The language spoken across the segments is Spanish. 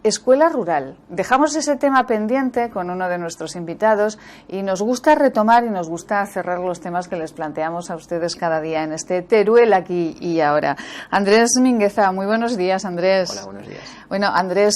Escuela rural. Dejamos ese tema pendiente con uno de nuestros invitados y nos gusta retomar y nos gusta cerrar los temas que les planteamos a ustedes cada día en este Teruel aquí y ahora. Andrés Mingueza, muy buenos días, Andrés. Hola, buenos días. Bueno, Andrés,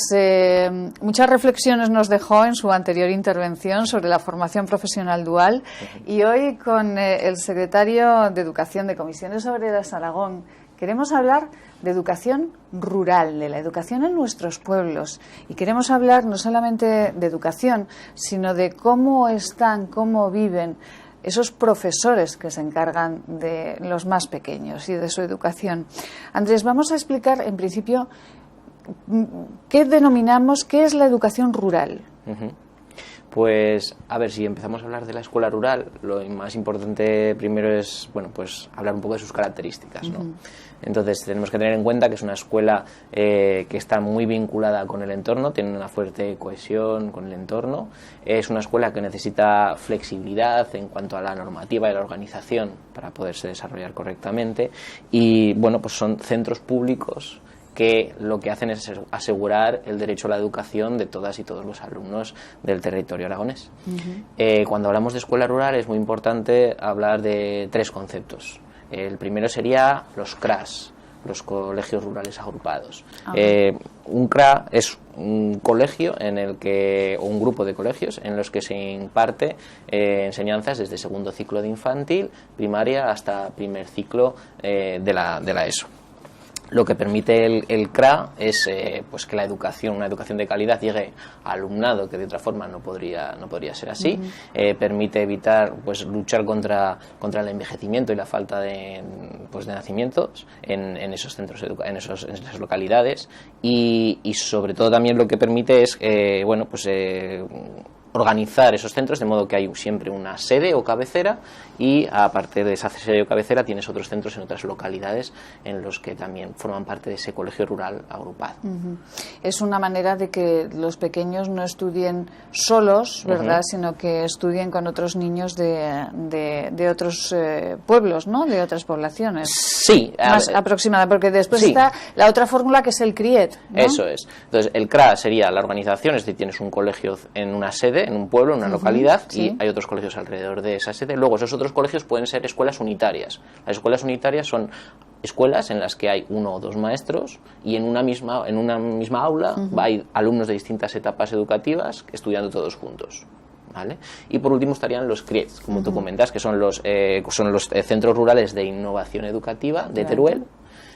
muchas reflexiones nos dejó en su anterior intervención sobre la formación profesional dual y hoy con el secretario de Educación de Comisiones Obreras Aragón queremos hablar de educación rural, de la educación en nuestros pueblos. Y queremos hablar no solamente de educación, sino de cómo están, cómo viven esos profesores que se encargan de los más pequeños y de su educación. Andrés, vamos a explicar en principio qué denominamos, qué es la educación rural. Pues, a ver, si empezamos a hablar de la escuela rural, lo más importante primero es, bueno, pues hablar un poco de sus características, ¿no? Entonces, tenemos que tener en cuenta que es una escuela que está muy vinculada con el entorno, tiene una fuerte cohesión con el entorno, es una escuela que necesita flexibilidad en cuanto a la normativa y la organización para poderse desarrollar correctamente y, bueno, pues son centros públicos que lo que hacen es asegurar el derecho a la educación de todas y todos los alumnos del territorio aragonés. Cuando hablamos de escuela rural es muy importante hablar de tres conceptos. El primero sería los CRAs, los colegios rurales agrupados. Un CRA es un colegio en el que, o un grupo de colegios en los que se imparte enseñanzas desde segundo ciclo de infantil, primaria, hasta primer ciclo de la ESO. Lo que permite el CRA es pues que la educación, una educación de calidad, llegue al alumnado que de otra forma no podría ser así. Permite evitar, pues luchar contra el envejecimiento y la falta de nacimientos en esos centros, en esas localidades y sobre todo también lo que permite es organizar esos centros de modo que hay siempre una sede o cabecera y aparte de esa sede o cabecera tienes otros centros en otras localidades en los que también forman parte de ese colegio rural agrupado. Es una manera de que los pequeños no estudien solos, ¿verdad? Sino que estudien con otros niños de otros pueblos, ¿no? De otras poblaciones. Sí. Más aproximada, porque después está la otra fórmula que es el CRIET, ¿no? Eso es. Entonces, el CRA sería la organización, es decir, tienes un colegio en una sede, en un pueblo, en una localidad, y hay otros colegios alrededor de esa sede. Luego, esos otros colegios pueden ser escuelas unitarias. Las escuelas unitarias son escuelas en las que hay uno o dos maestros y en una misma aula hay alumnos de distintas etapas educativas estudiando todos juntos. ¿Vale? Y por último estarían los CRIETs, como tú comentas, que son los centros rurales de innovación educativa de Teruel,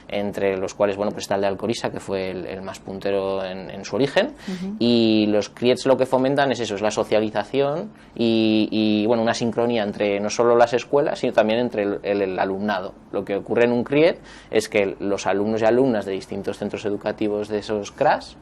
entre los cuales pues está el de Alcorisa, que fue el más puntero en su origen, y los CRIETs lo que fomentan es eso, es la socialización y una sincronía entre no solo las escuelas, sino también entre el alumnado. Lo que ocurre en un CRIET es que los alumnos y alumnas de distintos centros educativos de esos CRAs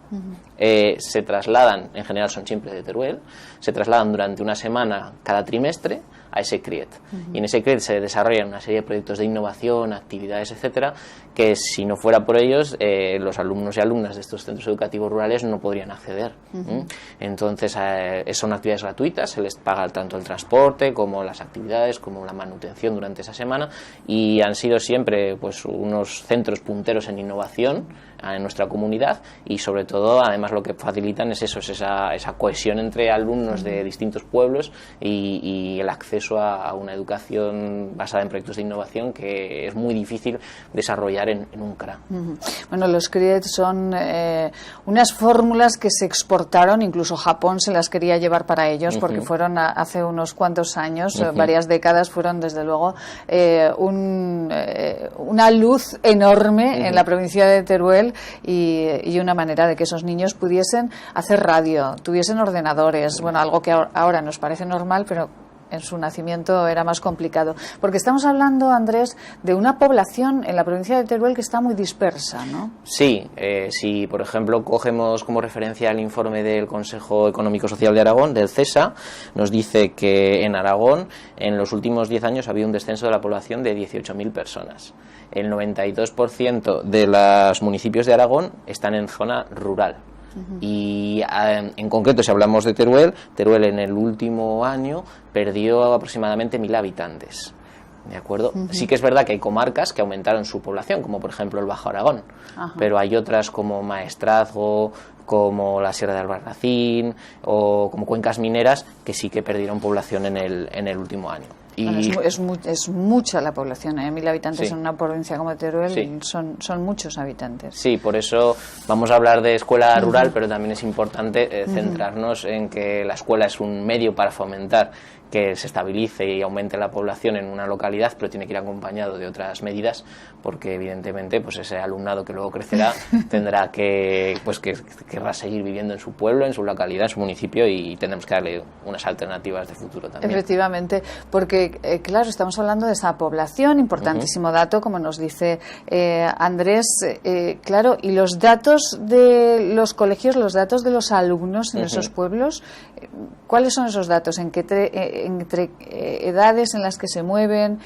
se trasladan, en general son siempre de Teruel, se trasladan durante una semana cada trimestre a ese CRIET. Y en ese CRIET se desarrollan una serie de proyectos de innovación, actividades, etcétera, que si no fuera por ellos, los alumnos y alumnas de estos centros educativos rurales no podrían acceder. Entonces, son actividades gratuitas, se les paga tanto el transporte como las actividades, como la manutención durante esa semana, y han sido siempre pues unos centros punteros en innovación en nuestra comunidad y sobre todo además lo que facilitan es eso, es esa cohesión entre alumnos de distintos pueblos y el acceso a una educación basada en proyectos de innovación que es muy difícil desarrollar en un CRA. Bueno, los CRIET son unas fórmulas que se exportaron, incluso Japón se las quería llevar para ellos porque fueron hace unos cuantos años, varias décadas, fueron desde luego una luz enorme en la provincia de Teruel y una manera de que esos niños pudiesen hacer radio, tuviesen ordenadores, algo que ahora nos parece normal, pero en su nacimiento era más complicado. Porque estamos hablando, Andrés, de una población en la provincia de Teruel que está muy dispersa, ¿no? Sí, si por ejemplo cogemos como referencia el informe del Consejo Económico Social de Aragón, del CESA, nos dice que en Aragón en los últimos 10 años ha habido un descenso de la población de 18.000 personas. El 92% de los municipios de Aragón están en zona rural. Y en concreto, si hablamos de Teruel en el último año perdió aproximadamente 1.000 habitantes. ¿De acuerdo? Sí que es verdad que hay comarcas que aumentaron su población, como por ejemplo el Bajo Aragón, pero hay otras como Maestrazgo, como la Sierra de Albarracín o como cuencas mineras que sí que perdieron población en el último año. Y bueno, es mucha la población, 1.000 habitantes sí. en una provincia como Teruel, sí. son muchos habitantes. Sí, por eso vamos a hablar de escuela rural, pero también es importante centrarnos en que la escuela es un medio para fomentar que se estabilice y aumente la población en una localidad, pero tiene que ir acompañado de otras medidas, porque evidentemente pues ese alumnado que luego crecerá tendrá que querrá seguir viviendo en su pueblo, en su localidad, en su municipio, y tendremos que darle unas alternativas de futuro también. Efectivamente, porque claro, estamos hablando de esa población, importantísimo dato, como nos dice Andrés, claro, y los datos de los colegios, los datos de los alumnos en esos pueblos, ¿cuáles son esos datos? ¿En qué entre edades en las que se mueven?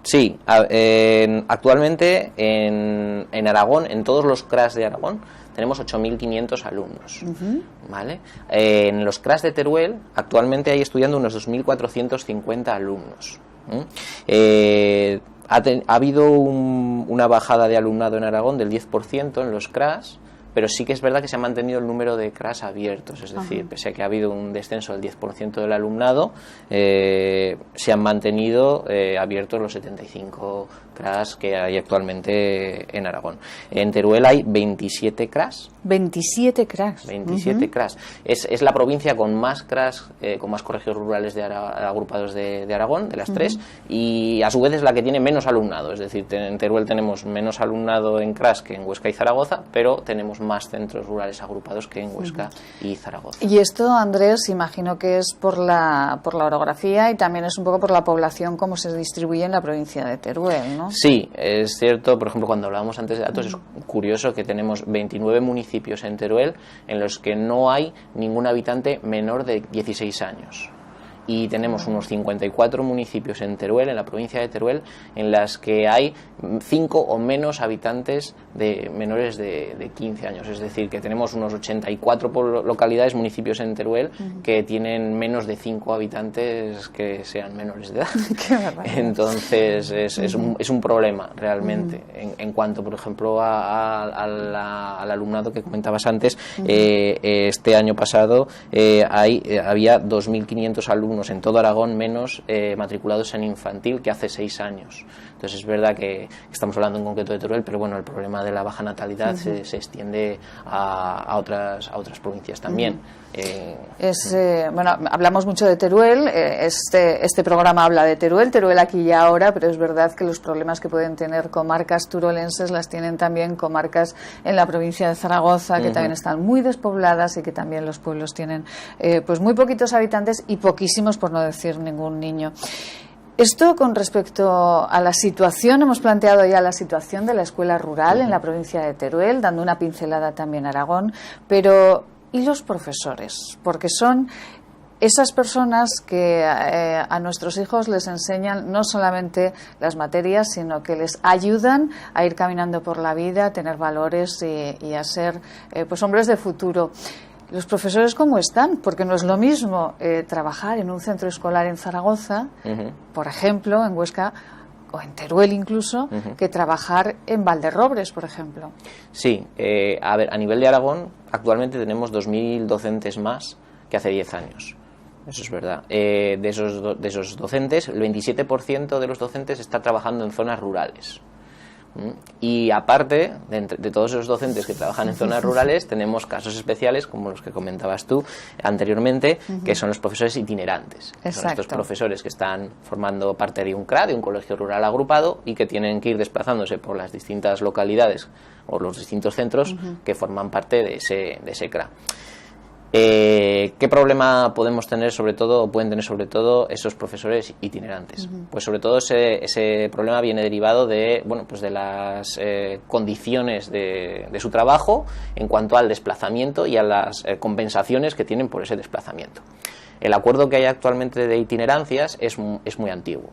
Sí, actualmente en Aragón, en todos los CRAS de Aragón, tenemos 8.500 alumnos, ¿vale? En los CRAS de Teruel, actualmente hay estudiando unos 2.450 alumnos. Ha habido una bajada de alumnado en Aragón del 10% en los CRAS, pero sí que es verdad que se ha mantenido el número de CRAS abiertos, es decir, pese a que ha habido un descenso del 10% del alumnado, se han mantenido abiertos los 75 CRAS que hay actualmente en Aragón. En Teruel hay 27 CRAS. 27 CRAS. 27 CRAS. Es la provincia con más CRAS, con más colegios rurales agrupados de Aragón, de las tres, y a su vez es la que tiene menos alumnado, es decir, en Teruel tenemos menos alumnado en CRAS que en Huesca y Zaragoza, pero tenemos más centros rurales agrupados que en Huesca y Zaragoza. Y esto, Andrés, imagino que es por la orografía y también es un poco por la población como se distribuye en la provincia de Teruel, ¿no? Sí, es cierto. Por ejemplo, cuando hablábamos antes de datos, es curioso que tenemos 29 municipios en Teruel en los que no hay ningún habitante menor de 16 años. Y tenemos unos 54 municipios en Teruel, en la provincia de Teruel, en las que hay 5 o menos habitantes de menores de 15 años. Es decir, que tenemos unos 84 localidades, municipios en Teruel, que tienen menos de 5 habitantes que sean menores de edad. Entonces, es un problema realmente. En cuanto, por ejemplo, al alumnado que comentabas antes, este año pasado había 2.500 alumnos en todo Aragón menos matriculados en infantil que hace 6 años. Entonces es verdad que estamos hablando en concreto de Teruel, pero bueno, el problema de la baja natalidad se extiende a otras provincias también. Bueno, hablamos mucho de Teruel, este programa habla de Teruel aquí y ahora, pero es verdad que los problemas que pueden tener comarcas turolenses las tienen también comarcas en la provincia de Zaragoza, que también están muy despobladas y que también los pueblos tienen pues muy poquitos habitantes y poquísimos, por no decir ningún niño. Esto con respecto a la situación, hemos planteado ya la situación de la escuela rural en la provincia de Teruel, dando una pincelada también a Aragón, pero ¿y los profesores? Porque son esas personas que a nuestros hijos les enseñan no solamente las materias, sino que les ayudan a ir caminando por la vida, a tener valores y a ser pues hombres de futuro. ¿Los profesores cómo están? Porque no es lo mismo trabajar en un centro escolar en Zaragoza, por ejemplo, en Huesca o en Teruel incluso, que trabajar en Valderrobres, por ejemplo. Sí, a nivel de Aragón, actualmente tenemos 2.000 docentes más que hace 10 años. Eso es verdad. De esos docentes, el 27% de los docentes está trabajando en zonas rurales. Y aparte de todos esos docentes que trabajan en zonas rurales, tenemos casos especiales como los que comentabas tú anteriormente, que son los profesores itinerantes. Son estos profesores que están formando parte de un CRA, de un colegio rural agrupado, y que tienen que ir desplazándose por las distintas localidades o los distintos centros que forman parte de ese CRA. ¿Qué problema podemos tener pueden tener sobre todo esos profesores itinerantes? Pues sobre todo ese problema viene derivado de las condiciones de su trabajo en cuanto al desplazamiento y a las compensaciones que tienen por ese desplazamiento. El acuerdo que hay actualmente de itinerancias es muy antiguo.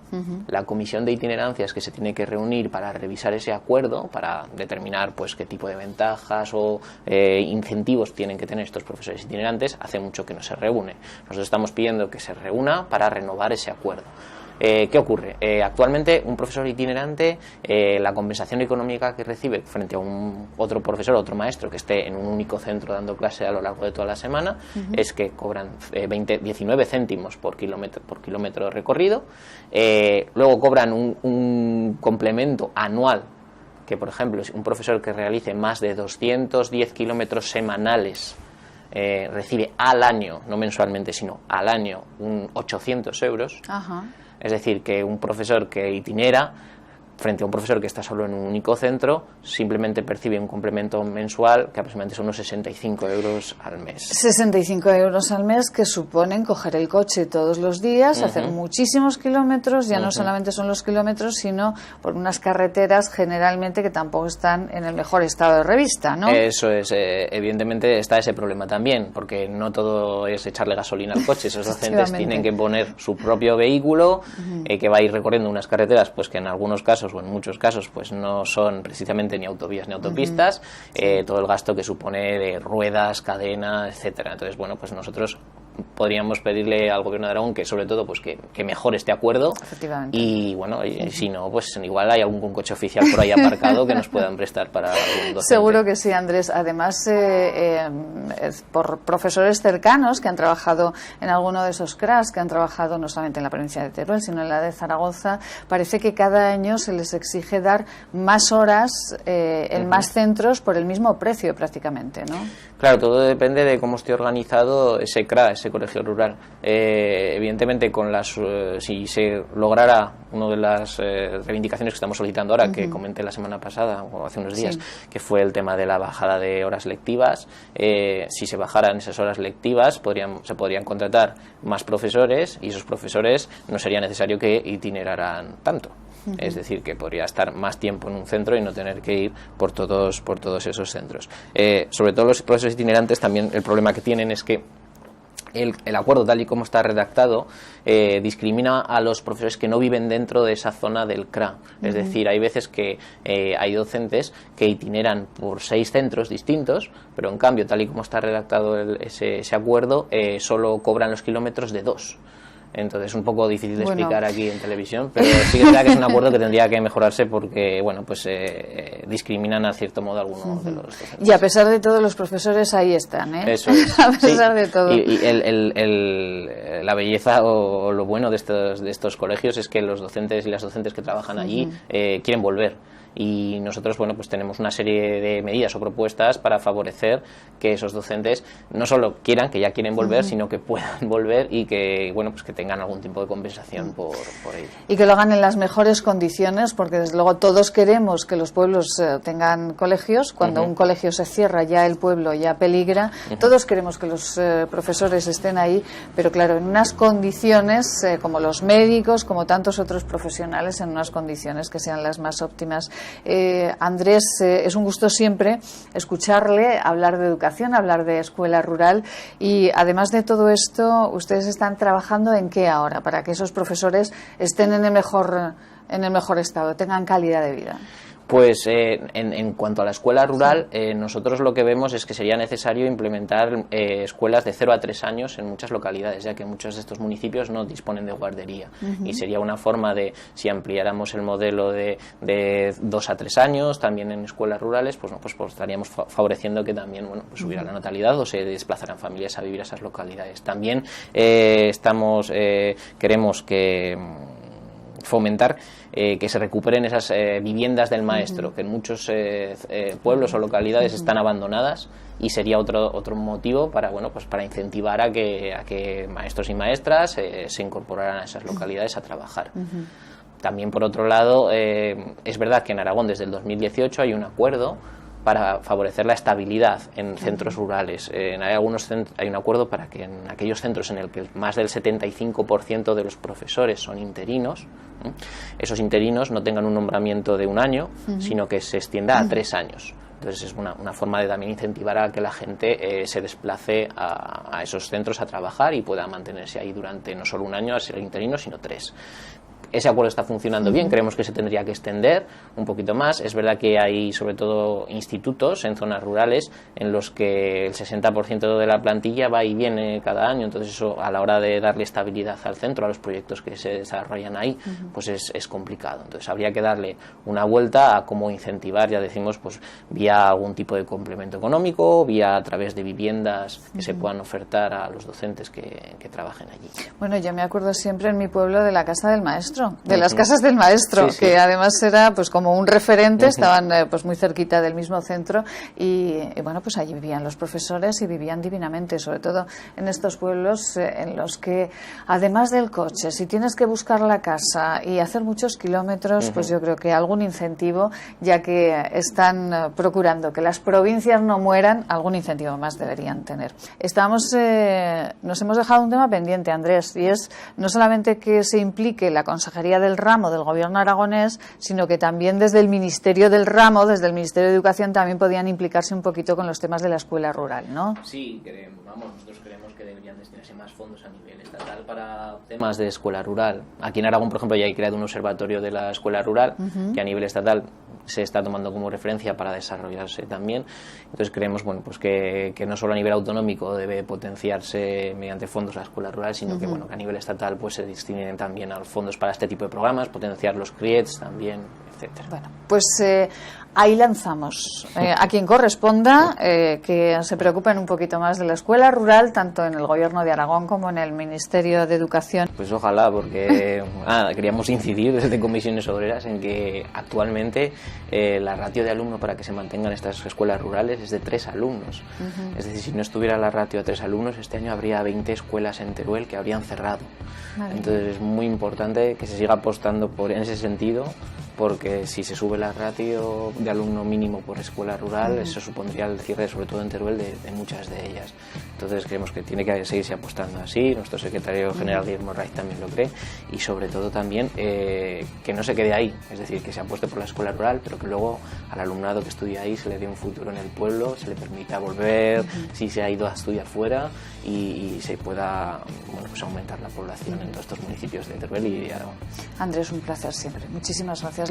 La comisión de itinerancias que se tiene que reunir para revisar ese acuerdo, para determinar pues qué tipo de ventajas o incentivos tienen que tener estos profesores itinerantes, hace mucho que no se reúne. Nosotros estamos pidiendo que se reúna para renovar ese acuerdo. ¿Qué ocurre? Actualmente un profesor itinerante, la compensación económica que recibe frente a otro profesor, otro maestro que esté en un único centro dando clase a lo largo de toda la semana, es que cobran 19 céntimos por kilómetro recorrido. Luego cobran un complemento anual, que por ejemplo es un profesor que realice más de 210 kilómetros semanales, recibe al año, no mensualmente, sino al año, 800 euros. Ajá. Es decir, que un profesor que itinera frente a un profesor que está solo en un único centro, simplemente percibe un complemento mensual que aproximadamente son unos 65 euros al mes. 65 euros al mes, que suponen coger el coche todos los días, hacer muchísimos kilómetros, ya no solamente son los kilómetros, sino por unas carreteras generalmente que tampoco están en el mejor estado de revista, ¿no? Eso es, evidentemente está ese problema también, porque no todo es echarle gasolina al coche. Esos docentes tienen que poner su propio vehículo, que va a ir recorriendo unas carreteras pues que en algunos casos o en muchos casos pues no son precisamente ni autovías ni autopistas, todo el gasto que supone de ruedas, cadena, etcétera. Entonces, bueno, pues nosotros podríamos pedirle al Gobierno de Aragón que sobre todo pues que mejore este acuerdo, y bueno, y si no, pues igual hay algún coche oficial por ahí aparcado que nos puedan prestar para algún docente. Seguro que sí, Andrés. Además, por profesores cercanos que han trabajado en alguno de esos CRAS, que han trabajado no solamente en la provincia de Teruel, sino en la de Zaragoza, parece que cada año se les exige dar más horas en más centros por el mismo precio prácticamente, ¿no? Claro, todo depende de cómo esté organizado ese CRA, ese colegio rural. Evidentemente, si se lograra una de las reivindicaciones que estamos solicitando ahora, que comenté la semana pasada o hace unos días, que fue el tema de la bajada de horas lectivas, si se bajaran esas horas lectivas, se podrían contratar más profesores, y esos profesores no sería necesario que itineraran tanto. Es decir, que podría estar más tiempo en un centro y no tener que ir por todos esos centros. Sobre todo los profesores itinerantes, también el problema que tienen es que el acuerdo, tal y como está redactado, discrimina a los profesores que no viven dentro de esa zona del CRA. Es decir, hay veces que hay docentes que itineran por 6 centros distintos, pero en cambio, tal y como está redactado ese acuerdo, solo cobran los kilómetros de 2. Entonces es un poco difícil de explicar aquí en televisión, pero sí que es verdad que es un acuerdo que tendría que mejorarse porque, bueno, pues discriminan a cierto modo a algunos de los docentes. Y a pesar de todo, los profesores ahí están, ¿eh? Eso es. A pesar de todo. Y la belleza o lo bueno de estos colegios es que los docentes y las docentes que trabajan allí quieren volver. Y nosotros, bueno, pues tenemos una serie de medidas o propuestas para favorecer que esos docentes no solo quieran, que ya quieren volver, sino que puedan volver y que, bueno, pues que tengan algún tipo de compensación por ello. Y que lo hagan en las mejores condiciones, porque desde luego todos queremos que los pueblos tengan colegios. Cuando un colegio se cierra, ya el pueblo ya peligra. Todos queremos que los profesores estén ahí, pero claro, en unas condiciones como los médicos, como tantos otros profesionales, en unas condiciones que sean las más óptimas. Andrés, es un gusto siempre escucharle hablar de educación, hablar de escuela rural, y además de todo esto, ustedes están trabajando en qué ahora para que esos profesores estén en el mejor estado, tengan calidad de vida. Pues en cuanto a la escuela rural, nosotros lo que vemos es que sería necesario implementar escuelas de 0 a 3 años en muchas localidades, ya que muchos de estos municipios no disponen de guardería. Y sería una forma de, si ampliáramos el modelo de 2 a 3 años, también en escuelas rurales, pues estaríamos favoreciendo que también, bueno, pues subiera la natalidad o se desplazaran familias a vivir a esas localidades. También queremos que fomentar que se recuperen esas viviendas del maestro, que en muchos pueblos o localidades están abandonadas, y sería otro motivo para, bueno, pues para incentivar a que maestros y maestras se incorporaran a esas localidades a trabajar. También, por otro lado, es verdad que en Aragón desde el 2018 hay un acuerdo para favorecer la estabilidad en centros rurales. Hay un acuerdo para que en aquellos centros en el que más del 75% de los profesores son interinos, esos interinos no tengan un nombramiento de 1 año, sino que se extienda a 3 años. Entonces es una forma de también incentivar a que la gente se desplace a esos centros a trabajar y pueda mantenerse ahí durante no solo 1 año a ser interino, sino 3. ese acuerdo está funcionando bien, creemos que se tendría que extender un poquito más. Es verdad que hay sobre todo institutos en zonas rurales en los que el 60% de la plantilla va y viene cada año, entonces eso a la hora de darle estabilidad al centro, a los proyectos que se desarrollan ahí, pues es complicado. Entonces habría que darle una vuelta a cómo incentivar, ya decimos, pues vía algún tipo de complemento económico, vía a través de viviendas que se puedan ofertar a los docentes que trabajen allí. Bueno, yo me acuerdo siempre en mi pueblo de la casa del maestro, de las casas del maestro, sí, que además era pues como un referente, estaban pues muy cerquita del mismo centro y bueno, pues allí vivían los profesores y vivían divinamente, sobre todo en estos pueblos en los que además del coche, si tienes que buscar la casa y hacer muchos kilómetros, pues yo creo que algún incentivo, ya que están procurando que las provincias no mueran, algún incentivo más deberían tener. Nos hemos dejado un tema pendiente, Andrés, y es no solamente que se implique la Consejería del Ramo del Gobierno aragonés, sino que también desde el Ministerio del Ramo, desde el Ministerio de Educación, también podían implicarse un poquito con los temas de la escuela rural, ¿no? Sí, nosotros creemos que deberían destinarse más fondos a nivel estatal para temas de escuela rural. Aquí en Aragón, por ejemplo, ya hay creado un observatorio de la escuela rural que a nivel estatal se está tomando como referencia para desarrollarse también. Entonces creemos pues que no solo a nivel autonómico debe potenciarse mediante fondos la escuela rural, sino que a nivel estatal pues se destinen también a los fondos para este tipo de programas, potenciar los CRIETs también, etcétera. Bueno, pues ahí lanzamos a quien corresponda que se preocupen un poquito más de la escuela rural, tanto en el Gobierno de Aragón como en el Ministerio de Educación. Pues ojalá, porque queríamos incidir desde Comisiones Obreras en que actualmente la ratio de alumno para que se mantengan estas escuelas rurales es de 3 alumnos. Es decir, si no estuviera la ratio de 3 alumnos, este año habría 20 escuelas en Teruel que habrían cerrado. Entonces es muy importante que se siga apostando en ese sentido, porque si se sube la ratio de alumno mínimo por escuela rural, eso supondría el cierre, sobre todo en Teruel, de muchas de ellas. Entonces creemos que tiene que seguirse apostando así, nuestro secretario general Guillermo Raiz también lo cree, y sobre todo también que no se quede ahí, es decir, que se apueste por la escuela rural, pero que luego al alumnado que estudia ahí se le dé un futuro en el pueblo, se le permita volver si se ha ido a estudiar fuera y se pueda pues aumentar la población en todos estos municipios de Teruel y de Aragón. Andrés, un placer siempre. Muchísimas gracias.